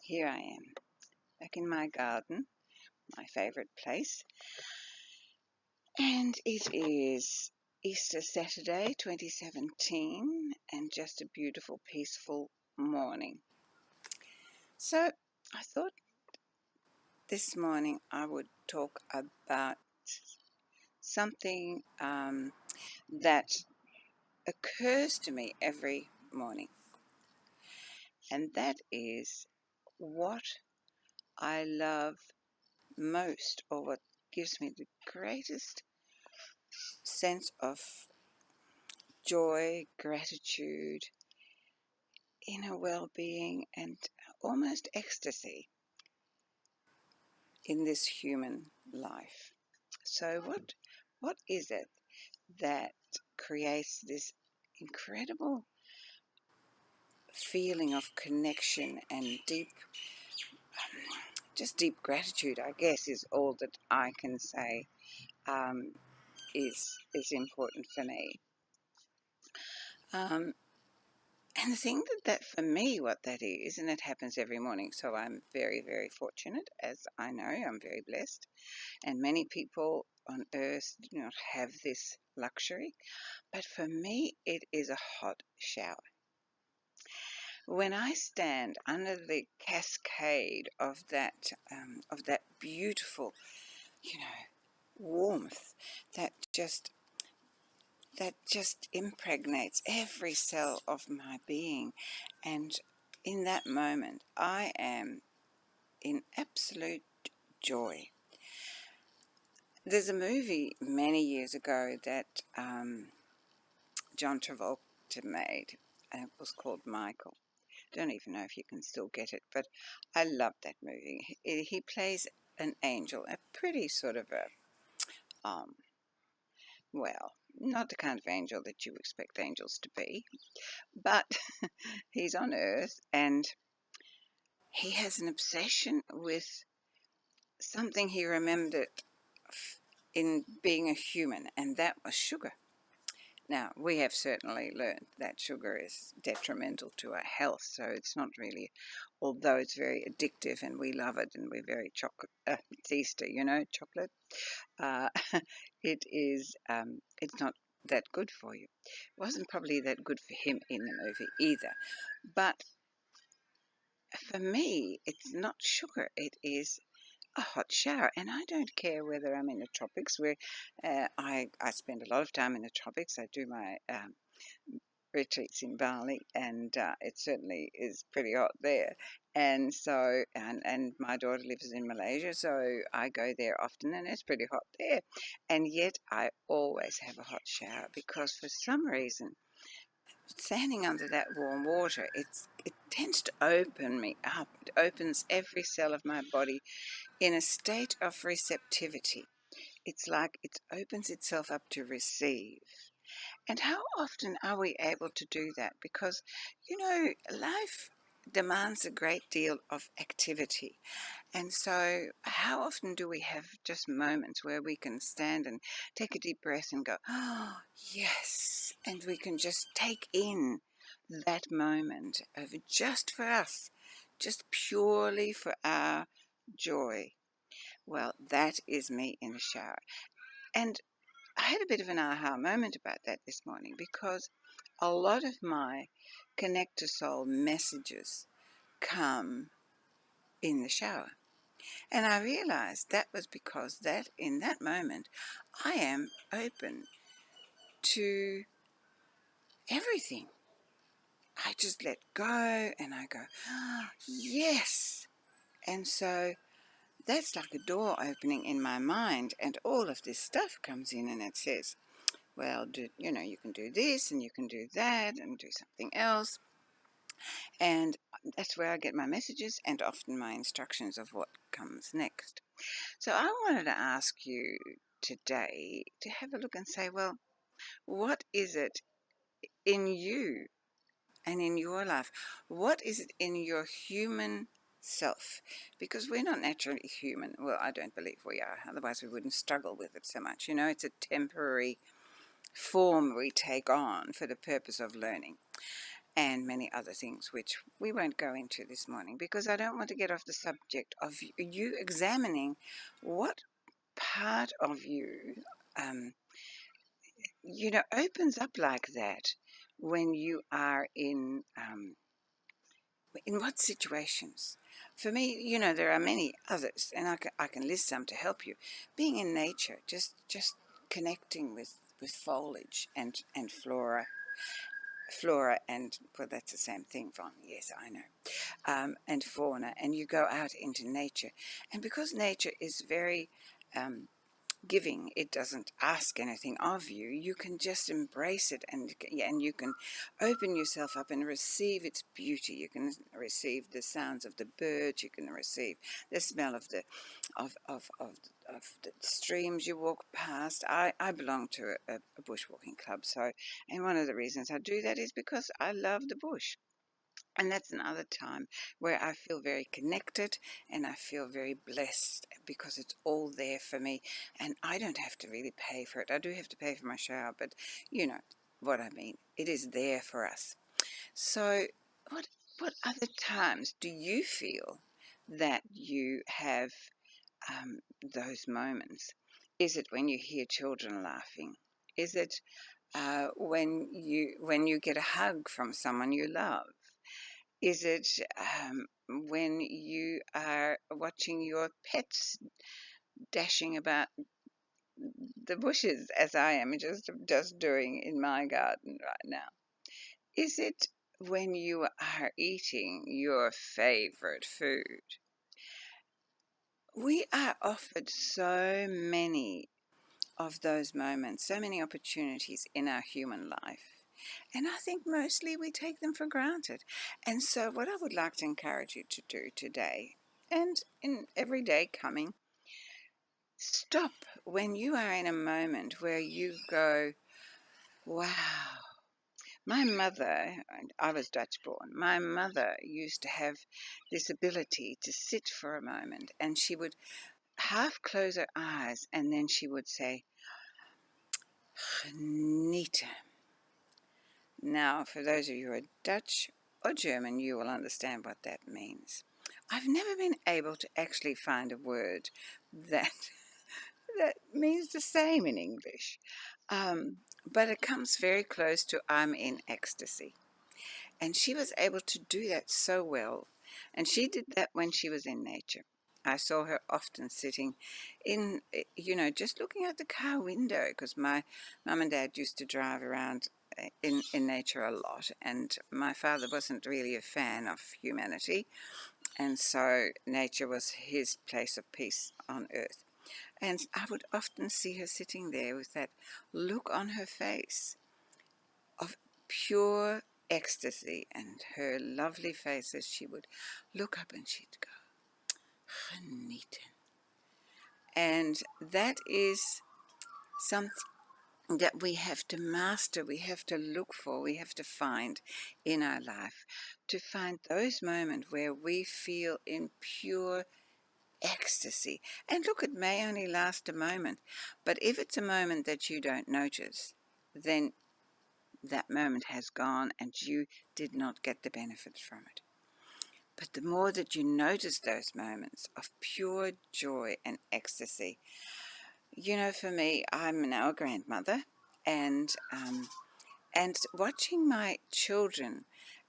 Here I am, back in my garden, my favourite place, and it is Easter Saturday 2017 and just a beautiful, peaceful morning. So I thought this morning I would talk about something that occurs to me every morning, and that is what I love most, or what gives me the greatest sense of joy, gratitude, inner well-being, and almost ecstasy in this human life. So what is it that creates this incredible feeling of connection and just deep gratitude, I guess, is all that I can say is important for me. And the thing that for me, what that is, and it happens every morning, so I'm very, very fortunate, as I know, I'm very blessed, and many people on earth do not have this luxury, but for me, it is a hot shower. When I stand under the cascade of that beautiful, warmth that just impregnates every cell of my being, and in that moment I am in absolute joy. There's a movie many years ago that John Travolta made, and it was called Michael. Don't even know if you can still get it, but I love that movie. He plays an angel, a pretty sort of a well, not the kind of angel that you expect angels to be, but he's on earth and he has an obsession with something he remembered in being a human, and that was sugar. Now, we have certainly learned that sugar is detrimental to our health, so it's not really, although it's very addictive and we love it and we're very chocolate, it's Easter, chocolate, it's not that good for you. It wasn't probably that good for him in the movie either. But for me, it's not sugar, it is a hot shower, and I don't care whether I'm in the tropics, where I spend a lot of time in the tropics. I do my retreats in Bali, and it certainly is pretty hot there. And so, and my daughter lives in Malaysia, so I go there often, and it's pretty hot there. And yet, I always have a hot shower because, for some reason, standing under that warm water, it tends to open me up. It opens every cell of my body in a state of receptivity. It's like it opens itself up to receive. And how often are we able to do that? Because, life demands a great deal of activity. And so how often do we have just moments where we can stand and take a deep breath and go, oh, yes, and we can just take in that moment of just for us, just purely for our joy. Well, that is me in the shower. And I had a bit of an aha moment about that this morning, because a lot of my Connect to Soul messages come in the shower. And I realized that was because that in that moment I am open to everything. I just let go and I go, oh, yes. And so that's like a door opening in my mind, and all of this stuff comes in and it says, well, you can do this and you can do that and do something else. And that's where I get my messages and often my instructions of what comes next. So I wanted to ask you today to have a look and say, well, what is it in you and in your life? What is it in your human self? Because we're not naturally human. Well, I don't believe we are. Otherwise we wouldn't struggle with it so much. It's a temporary form we take on for the purpose of learning. and many other things which we won't go into this morning, because I don't want to get off the subject of you examining what part of you, um, opens up like that when you are in what situations. For me, there are many others, and I can list some to help you. Being in nature, just connecting with foliage and flora, and well, that's the same thing, Von. Yes, I know. And fauna, and you go out into nature, and because nature is very um, giving, it doesn't ask anything of you. You can just embrace it, and you can open yourself up and receive its beauty. You can receive the sounds of the birds. You can receive the smell of of the streams you walk past. I belong to a bushwalking club, so, and one of the reasons I do that is because I love the bush. And that's another time where I feel very connected and I feel very blessed, because it's all there for me and I don't have to really pay for it. I do have to pay for my shower, but you know what I mean. It is there for us. So, what other times do you feel that you have those moments? Is it when you hear children laughing? Is it when you get a hug from someone you love? Is it when you are watching your pets dashing about the bushes, as I am just doing in my garden right now? Is it when you are eating your favorite food? We are offered so many of those moments, so many opportunities in our human life. And I think mostly we take them for granted. And so, what I would like to encourage you to do today and in every day coming, stop when you are in a moment where you go, wow. My mother, and I was Dutch born, my mother used to have this ability to sit for a moment, and she would half close her eyes and then she would say, Genieten. Now, for those of you who are Dutch or German, you will understand what that means. I've never been able to actually find a word that that means the same in English, but it comes very close to I'm in ecstasy. And she was able to do that so well, and she did that when she was in nature. I saw her often sitting in, just looking out the car window, because my mum and dad used to drive around in nature a lot, and my father wasn't really a fan of humanity, and so nature was his place of peace on earth. And I would often see her sitting there with that look on her face of pure ecstasy, and her lovely face as she would look up and she'd go, Genieten. And that is something that we have to master, we have to look for, we have to find in our life, to find those moments where we feel in pure ecstasy. And look, it may only last a moment, but if it's a moment that you don't notice, then that moment has gone and you did not get the benefit from it. But the more that you notice those moments of pure joy and ecstasy, for me, I'm now a grandmother, and watching my children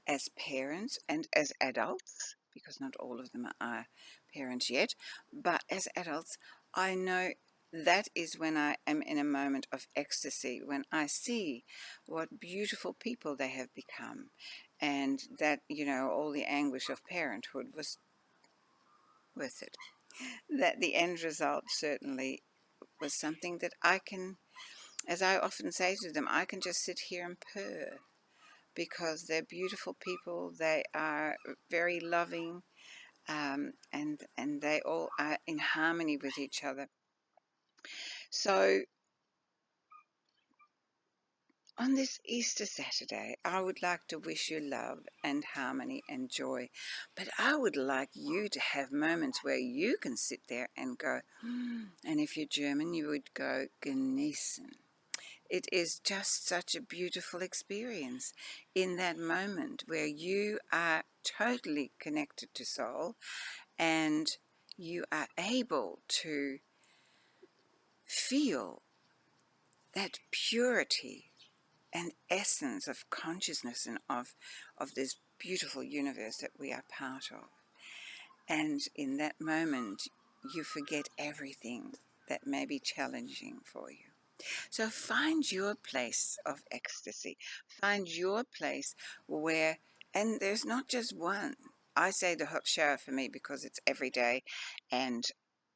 as parents and as adults, because not all of them are parents yet, but as adults, I know that is when I am in a moment of ecstasy, when I see what beautiful people they have become, and that, all the anguish of parenthood was worth it. That the end result certainly was something that I can, as I often say to them, I can just sit here and purr, because they're beautiful people, they are very loving, and they all are in harmony with each other. So on this Easter Saturday, I would like to wish you love and harmony and joy, but I would like you to have moments where you can sit there and go, and if you're German, you would go genießen. It is just such a beautiful experience in that moment where you are totally connected to soul, and you are able to feel that purity and essence of consciousness and of this beautiful universe that we are part of. And in that moment, you forget everything that may be challenging for you. So find your place of ecstasy. Find your place where, and there's not just one. I say the hot shower for me because it's every day, and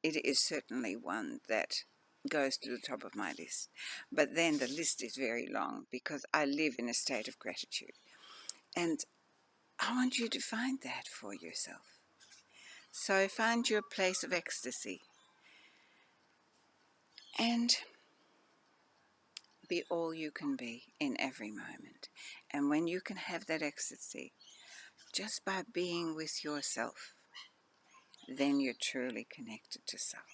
it is certainly one that goes to the top of my list. But then the list is very long because I live in a state of gratitude. And I want you to find that for yourself. So find your place of ecstasy and be all you can be in every moment. And when you can have that ecstasy, just by being with yourself, then you're truly connected to self.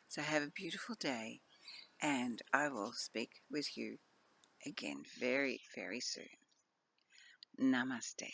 So have a beautiful day, and I will speak with you again very, very soon. Namaste.